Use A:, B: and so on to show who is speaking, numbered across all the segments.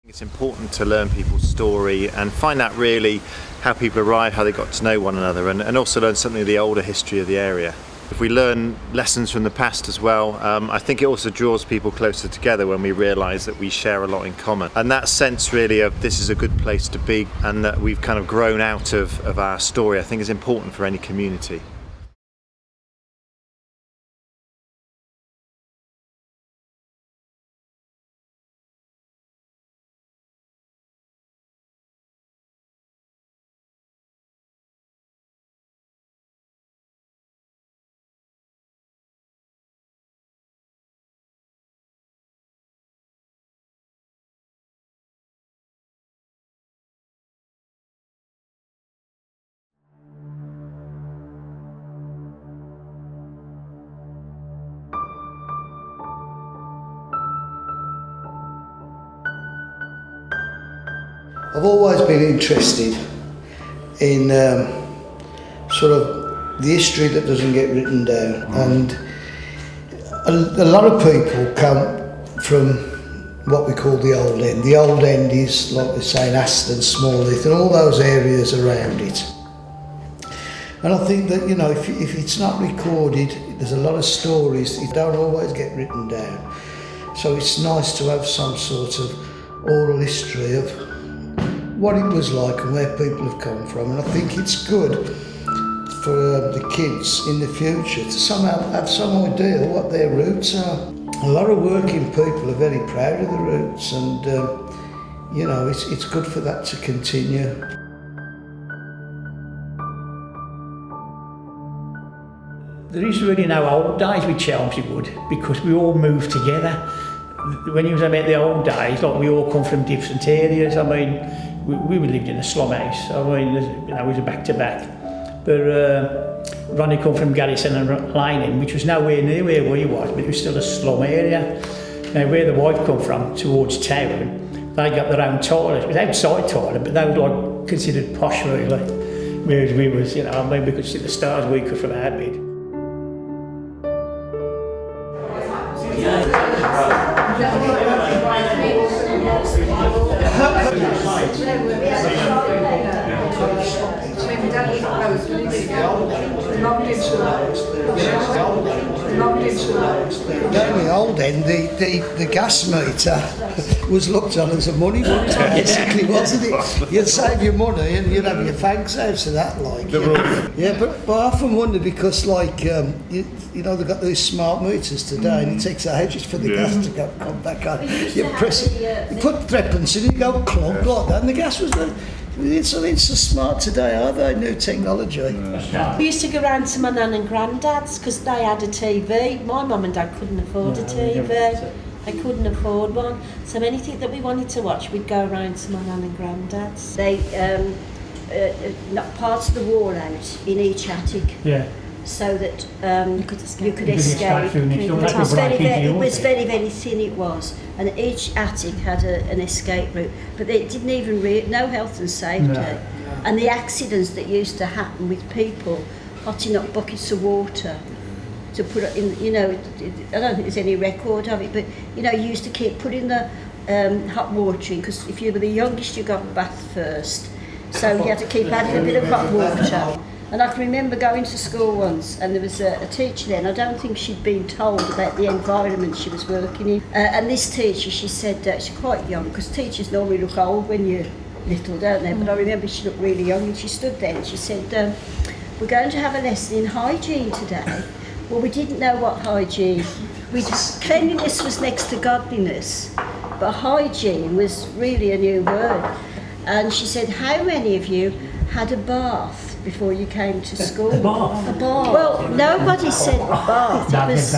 A: It's important to learn people's story and find out really how people arrived, how they got to know one another, and also learn something of the older history of the area. If we learn lessons from the past as well, I think it also draws people closer together when we realise that we share a lot in common. And that sense really of this is a good place to be and that we've kind of grown out of our story, I think is important for any community.
B: I've always been interested in sort of the history that doesn't get written down, and a lot of people come from what we call the Old End. The Old End is, like we say, in Aston, Smallheath and all those areas around it. And I think that, you know, if it's not recorded, there's a lot of stories that don't always get written down. So it's nice to have some sort of oral history of what it was like and where people have come from, and I think it's good for the kids in the future to somehow have some idea what their roots are. A lot of working people are very proud of the roots, and you know, it's good for that to continue.
C: There is really no old days with Chelmsley Wood because we all moved together. When you was about the old days, like we all come from different areas. I mean, we lived in a slum house. I mean, you know, it was a back-to-back. But Ronnie come from Garrison and Lining, which was nowhere near where we was, but it was still a slum area. Now, where the wife come from, towards town, they got their own toilet. It was outside toilet, but they were like considered posh, really. Whereas we was, you know, I mean, we could see the stars we could from our bed.
B: Down the Old End, the gas meter was looked on as a money meter, basically, wasn't it? You'd save your money and you'd have your fags out of that, like. Yeah, but I often wonder because, like, you know, they've got these smart meters today, and it takes ages for the gas to come back on. You press it, you put threepence in, you go clunk like that, and the gas was there. It's so smart today, are they? New technology.
D: We used to go round to my nan and granddad's because they had a TV. My mum and dad couldn't afford a TV. They couldn't afford one. So anything that we wanted to watch, we'd go round to my nan and granddad's. They knocked parts of the wall out in each attic.
C: Yeah.
D: So that you could escape. It was very, very thin, it was. And each attic had an escape route. But it didn't even no health and safety. No. And the accidents that used to happen with people hotting up buckets of water to put it in, you know, I don't think there's any record of it, but, you know, you used to keep putting the hot water in, because if you were the youngest, you got a bath first. So you had to keep adding a bit of hot water. And I can remember going to school once, and there was a teacher there, and I don't think she'd been told about the environment she was working in. And this teacher, she said, she's quite young, because teachers normally look old when you're little, don't they? But I remember she looked really young, and she stood there and she said, we're going to have a lesson in hygiene today. Well, we didn't know what hygiene. Cleanliness was next to godliness, but hygiene was really a new word. And she said, how many of you had a bath before you came to school?
C: A bath?
D: A bath. Well, nobody said bath. It was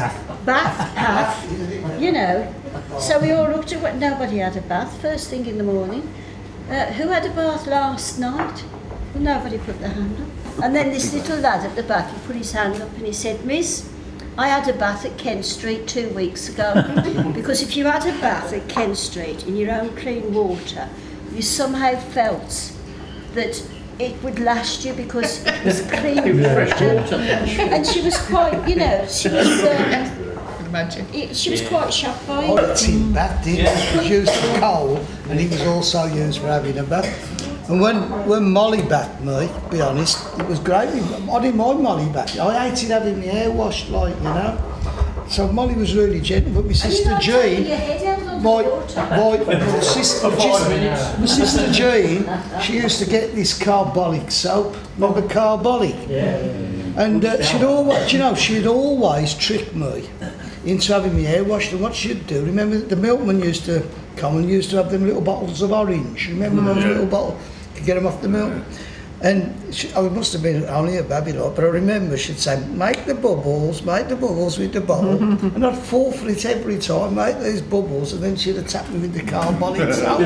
D: bath, you know. So we all looked at what, nobody had a bath first thing in the morning. Who had a bath last night? Well, nobody put their hand up. And then this little lad at the back, he put his hand up and he said, Miss, I had a bath at Kent Street 2 weeks ago. Because if you had a bath at Kent Street in your own clean water, you somehow felt that it would last you because it was clean water. And she was quite, you know, she was
E: can imagine.
D: She was quite shocked by
B: I
D: it.
B: tin bath, didn't it? It was used for coal, and it was also used for having a bath. And when Molly bathed me, to be honest, it was great. I didn't mind Molly bath. I hated having my hair washed, like, you know. So Molly was really gentle, but my sister Jean, my sister Jean, she used to get this carbolic soap. Remember carbolic?
C: Yeah.
B: And she'd always trick me into having my hair washed. And what she'd do, remember the milkman used to come and used to have them little bottles of orange. Remember those little bottles? You could get them off the milk. And I must have been only a baby lot, but I remember she'd say, make the bubbles with the bottle. And I'd fall for it every time, make these bubbles, and then she'd attack me with the carbolic soap.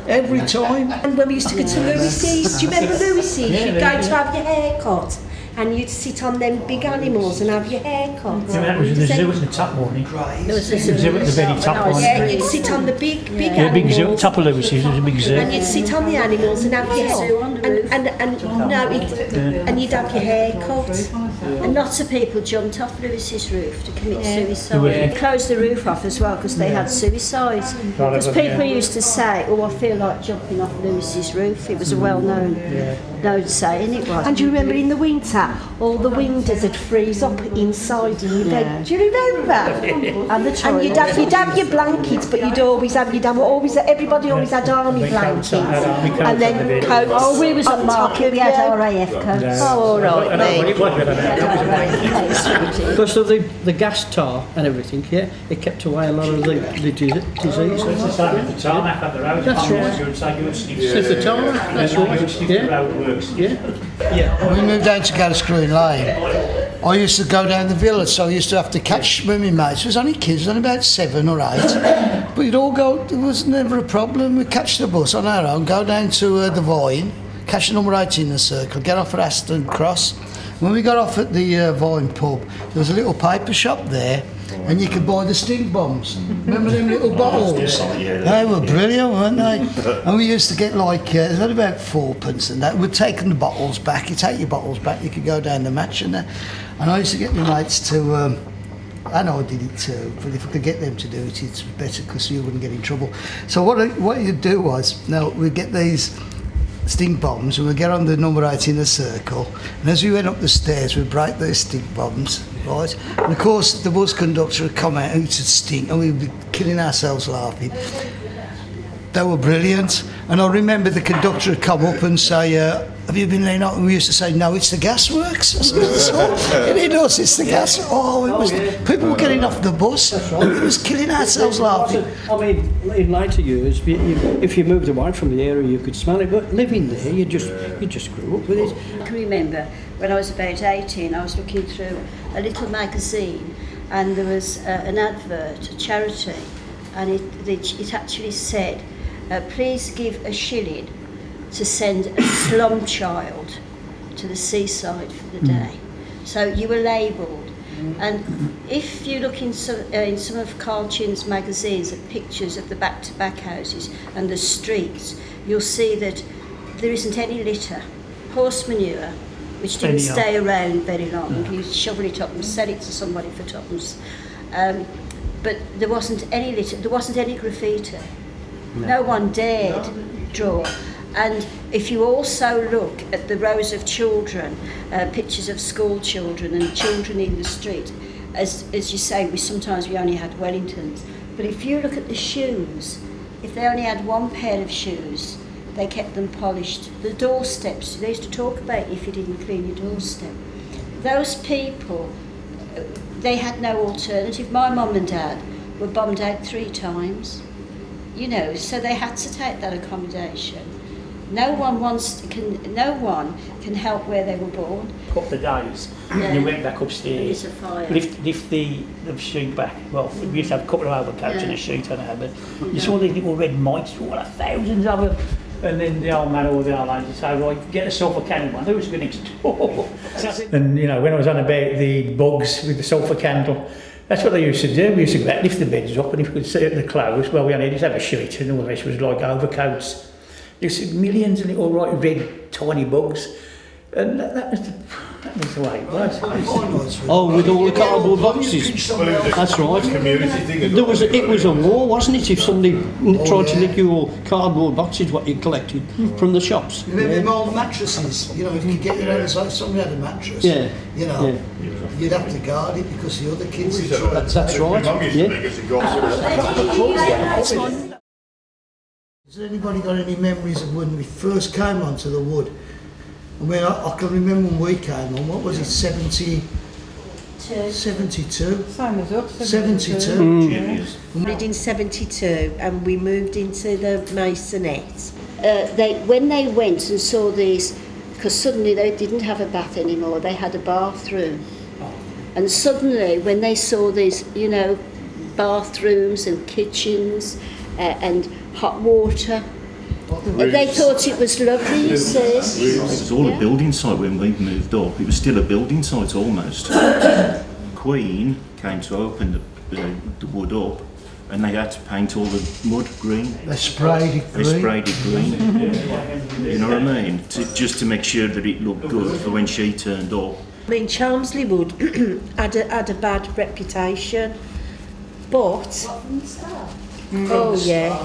B: Every time.
F: And when we used to go to Lewis's, do you remember Lewis's? You'd go to have your hair cut and you'd sit on them big animals and have your hair cut.
C: Yeah, that was the zoo at the top, wasn't it?
D: There was a
C: The zoo at the very top, wasn't
F: Yeah,
C: it?
F: you'd sit on the big
C: The
F: animals.
C: big zoo, top of Lewis's, there was a big zoo.
F: And you'd sit on the animals and have your
D: Zoo on the roof.
F: and you'd have your hair cut.
D: And lots of people jumped off Lewis's roof to commit
C: There
D: suicide.
C: was.
D: They closed the roof off as well because they had suicides. Because people used to say, oh, I feel like jumping off Lewis's roof. It was a well-known known saying, it was.
F: And do you remember in the winter, all the windows would freeze up inside in your bed? Do you remember?
D: And the
F: And you'd have your blankets, but everybody always had army blankets. And then coats.
D: Oh, we was
F: on
D: at
F: top
D: market,
F: of
D: we had
F: you.
D: RAF coats.
F: Oh, all right, mate.
G: Because of the gas tar and everything, yeah, it kept away a lot of the disease.
C: It's the same at the tarmac on the road.
G: That's right. It's the tarmac, that's right. Yeah. Yeah.
B: When we moved down to Garrisgreen Lane, I used to go down the village, so I used to have to catch swimming mates. It was only kids, it was only about 7 or 8. But you'd all go, there was never a problem. We'd catch the bus on our own, go down to the Vine, catch the number 8 in the circle, get off at Aston Cross. When we got off at the Vine pub, there was a little paper shop there, and you could buy the stink bombs. Remember them little bottles? They were brilliant, weren't they? And we used to get like, it was only about 4p and that. We'd take the bottles back, you take your bottles back, you could go down the match and that. And I used to get my mates to, and I did it too, but if I could get them to do it, it's better because you wouldn't get in trouble. So what you'd do was, now we'd get these stink bombs and we'd get on the number 8 in a circle, and as we went up the stairs we'd break those stink bombs, right? And of course the bus conductor would come out and it would stink and we'd be killing ourselves laughing. They were brilliant, and I remember the conductor would come up and say, have you been laying out? And we used to say, no, it's the gasworks. It is, it's the gas. Oh, it was. People were getting off the bus. It was killing ourselves laughing.
G: I mean, in later years, if you moved away from the area, you could smell it. But living there, you just grew up with it.
D: I can remember when I was about 18, I was looking through a little magazine and there was an advert, a charity, and it actually said, please give a shilling to send a slum child to the seaside for the day. So you were labelled. And if you look in some of Carl Chin's magazines at pictures of the back-to-back houses and the streets, you'll see that there isn't any litter. Horse manure, which didn't stay around very long. You shovel it up and sell it to somebody for tuppence. But there wasn't any litter, there wasn't any graffiti. No one dared draw. And if you also look at the rows of children, pictures of school children and children in the street, as you say, we only had Wellingtons. But if you look at the shoes, if they only had one pair of shoes, they kept them polished. The doorsteps, they used to talk about if you didn't clean your doorstep. Those people, they had no alternative. My mum and dad were bombed out 3 times, you know, so they had to take that accommodation. No one can help where they were born.
C: Up the days, and you went back upstairs, lift the sheet back. Well, we used to have a couple of overcoats and a sheet on it, but you saw these little red mites, thousands of them. And then the old man or the old lady would say, right, get a sulphur candle one. Who's going next door? And, you know, when I was on about the bugs with the sulphur candle, that's what they used to do. We used to go out, lift the beds up, and if we could see the clothes, well, we only just have a sheet, and all the rest was like overcoats. You see millions of little red tiny bugs. And that was the way it was.
G: Oh, with all the cardboard boxes. That's right. It was a war, wasn't it? If somebody tried to nick your cardboard boxes, what you collected from the shops.
B: Remember them old mattresses? You know, if you get your hands like somebody had a mattress.
G: Yeah.
B: You know, you'd have to guard it because the other kids would try.
G: That's right. Yeah.
B: Has anybody got any memories of when we first came onto the wood? I mean, I can remember when we came on, what was it, 72?
E: Same as us.
B: 72.
F: We lived in 72 and we moved into the Masonette.
D: When they went and saw these, because suddenly they didn't have a bath anymore, they had a bathroom. And suddenly when they saw these, you know, bathrooms and kitchens and hot water, they thought it was lovely, you see.
H: It was all a building site when we moved up. It was still a building site almost. Queen came to open the wood up and they had to paint all the mud green.
B: They sprayed it green.
H: They sprayed it green. You know what I mean? Just to make sure that it looked good for when she turned up.
F: I mean, Chelmsley Wood had a bad reputation, but... Oh yeah.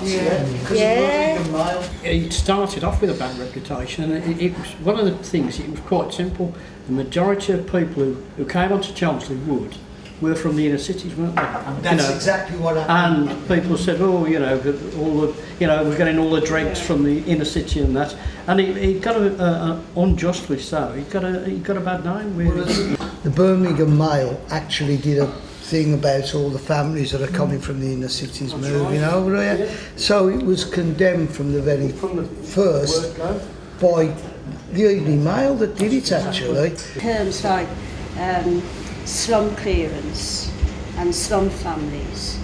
G: It started off with a bad reputation, and it was one of the things. It was quite simple. The majority of people who came onto Chelmsley Wood were from the inner cities, weren't they?
B: That's exactly what happened.
G: And people said, "Oh, you know, we're getting all the dregs from the inner city and that." And it got unjustly so. It got a bad name. Really.
B: The Birmingham Mail actually did a thing about all the families that are coming from the inner cities moving over here. Yeah. So it was condemned from the very first by the Evening Mail that did it actually.
D: Terms like slum clearance and slum families,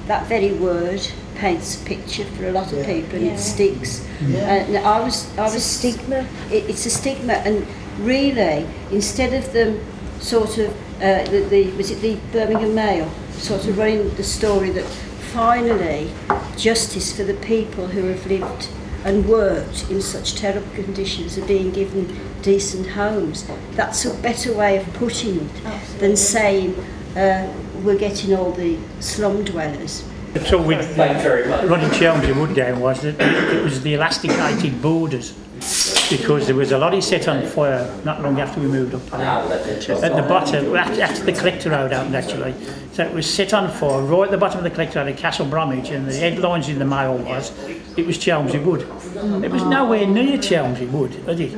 D: that very word paints a picture for a lot of people and it sticks.
F: It's a stigma.
D: It's a stigma, and really, instead of them sort of was it the Birmingham Mail sort of running the story that finally justice for the people who have lived and worked in such terrible conditions are being given decent homes. That's a better way of putting it than saying we're getting all the slum dwellers.
C: The trouble with running Chelmsley Wood down was that it was the elasticated borders, because there was a lorry set on fire not long after we moved up to there. At the bottom, after the collector road opened actually, so it was set on fire right at the bottom of the collector road at Castle Bromwich, and the headlines in the Mail it was Chelmsley Wood. It was nowhere near Chelmsley Wood, was it?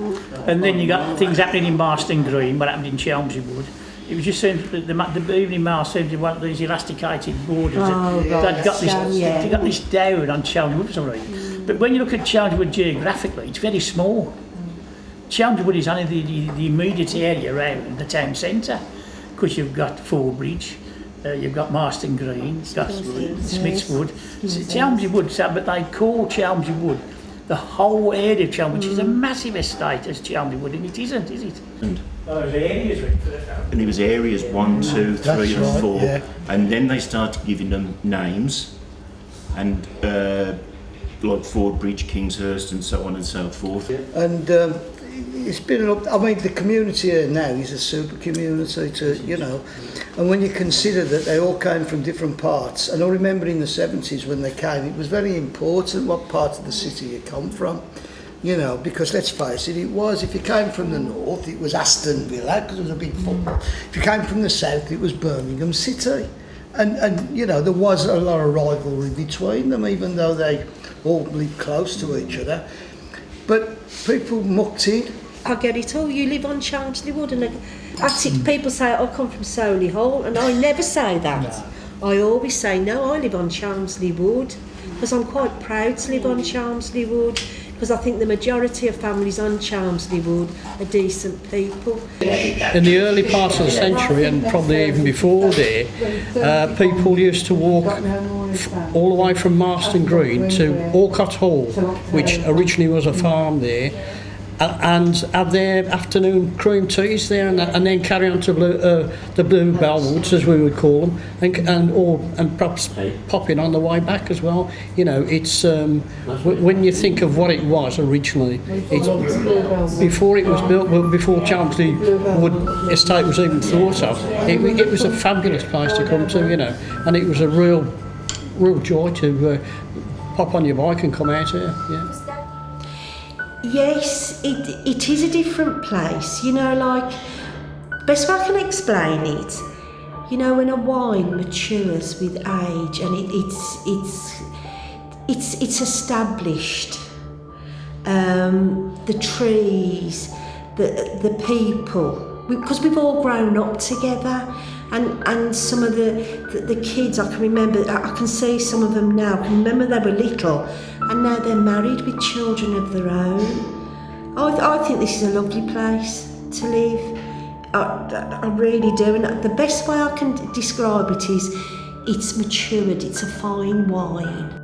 C: And then you got things happening in Marston Green, what happened in Chelmsley Wood. It was just saying that the Evening Mail seemed to want these elasticated borders. They'd got this down on Chelmsley Wood for some reason. But when you look at Chelmsley Wood geographically, it's very small. Chelmsley Wood is only the immediate area around the town centre, because you've got Fordbridge, you've got Marston Green, you've got Smith's Wood. Chelmsley Wood, but they call Chelmsley Wood the whole area of Chelmsley, which is a massive estate as Chelmsley Wood, and it isn't, is it?
H: And it was areas 1, 2, 3 and 4, and then they started giving them names, and like Fordbridge, Kingshurst and so on and so forth.
B: And it's been I mean, the community here now is a super community you know, and when you consider that they all came from different parts, and I remember in the 70s when they came, it was very important what part of the city you come from. You know, because let's face it, if you came from the north, it was Aston Villa, because it was a big football. If you came from the south, it was Birmingham City. And you know, there was a lot of rivalry between them, even though they all lived close to each other. But people mucked in.
F: I get it all. You live on Chelmsley Wood, and people say, I come from Solihull, and I never say that. No. I always say, no, I live on Chelmsley Wood, because I'm quite proud to live on Chelmsley Wood, because I think the majority of families on Chelmsley Wood are decent people.
G: In the early parts of the century, and probably even before there, people used to walk all the way from Marston Green to Orcott Hall, which originally was a farm there, and have their afternoon cream teas there, and then carry on to the Bluebell Woods, as we would call them, and perhaps pop in on the way back as well. You know, it's when you think of what it was originally, it's before it was built, before Chelmsley Wood Estate was even thought of. It was a fabulous place to come to, you know, and it was a real joy to pop on your bike and come out here. Yeah.
F: Yes, it is a different place, you know, like, best way I can explain it, you know, when a wine matures with age and it's established, the trees, the people, because we've all grown up together, and some of the kids, I can remember, I can see some of them now, I can remember they were little, and now they're married with children of their own. I think this is a lovely place to live. I really do, and the best way I can describe it is it's matured, it's a fine wine.